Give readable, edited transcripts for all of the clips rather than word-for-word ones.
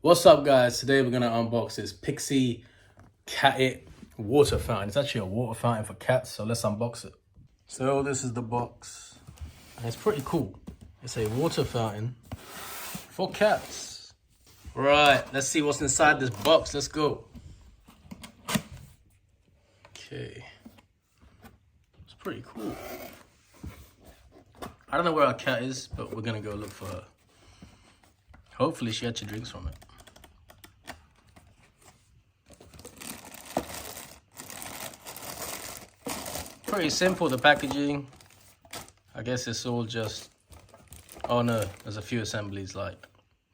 What's up, guys? Today we're gonna unbox this Pixi catit water fountain. It's actually a water fountain for cats, so let's unbox it. So this is the box, and it's pretty cool. It's a water fountain for cats. Right, let's see what's inside this box. Let's go. Okay, it's pretty cool. I don't know where our cat is, but we're gonna go look for her. Hopefully she actually drinks from it. Pretty simple, the packaging. I guess it's all just, oh no, there's a few assemblies, like,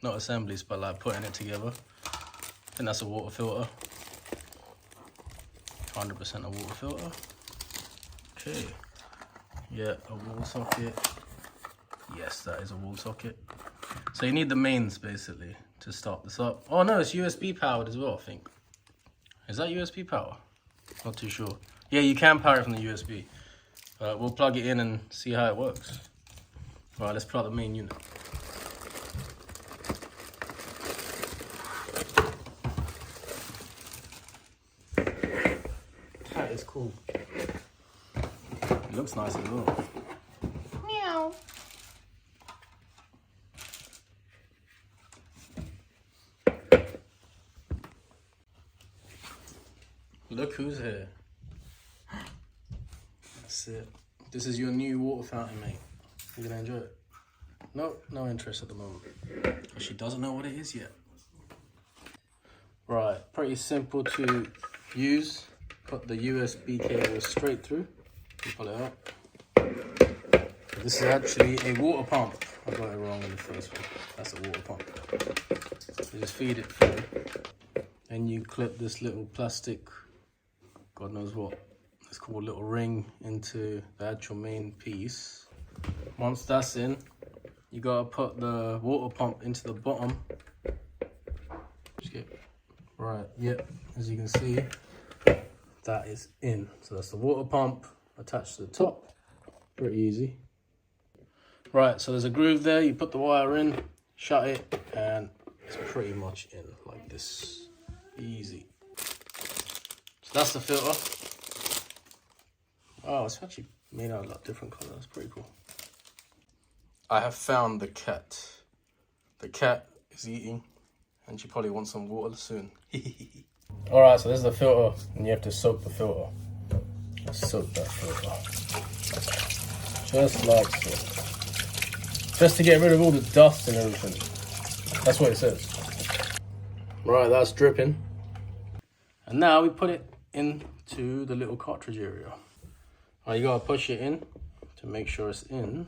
not assemblies, but like putting it together. I think that's a water filter. 100% a water filter. Okay. Yeah, a wall socket. Yes, that is a wall socket. So you need the mains basically to start this up. Oh no, it's USB powered as well, I think. Is that USB power? Not too sure. Yeah, you can power it from the USB. We'll plug it in and see how it works. All right, let's plug the main unit. That is cool. It looks nice as well. Meow. Look who's here. That's it. This is your new water fountain, mate. You gonna enjoy it? No, no interest at the moment. She doesn't know what it is yet. Right, pretty simple to use. Put the USB cable straight through. You pull it out. This is actually a water pump. I got it wrong in the first one. That's a water pump. You just feed it through. And you clip this little plastic, God knows what, it's called a little ring, into the actual main piece. Once that's in, you gotta put the water pump into the bottom. Right, yep, as you can see, that is in. So that's the water pump attached to the top. Pretty easy. Right, so there's a groove there, you put the wire in, shut it, and it's pretty much in like this. Easy. So that's the filter. Oh, it's actually made out of like different colors. That's pretty cool. I have found the cat. The cat is eating, and she probably wants some water soon. All right, so this is the filter, and you have to soak the filter. Let's soak that filter. Just like so. Just to get rid of all the dust and everything. That's what it says. Right, that's dripping. And now we put it into the little cartridge area. Right, you gotta push it in to make sure it's in.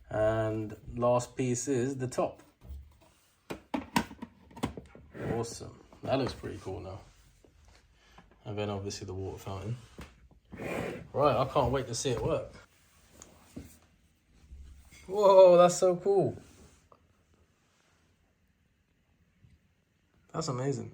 And last piece is the top. Awesome. That looks pretty cool now. And then obviously the water fountain. Right, I can't wait to see it work. Whoa, that's so cool. That's amazing.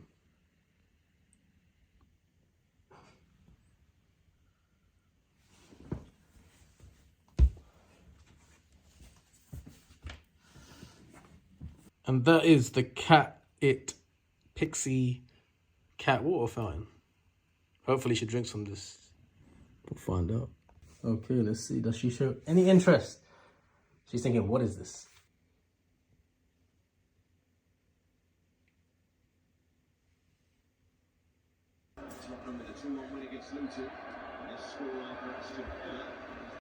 And that is the catit Pixi cat water fountain. Hopefully she drinks from this. We'll find out. Okay, let's see. Does she show any interest? She's thinking, what is this? Tottenham with a 2-1 win against Luton. And this score after Aston Villa.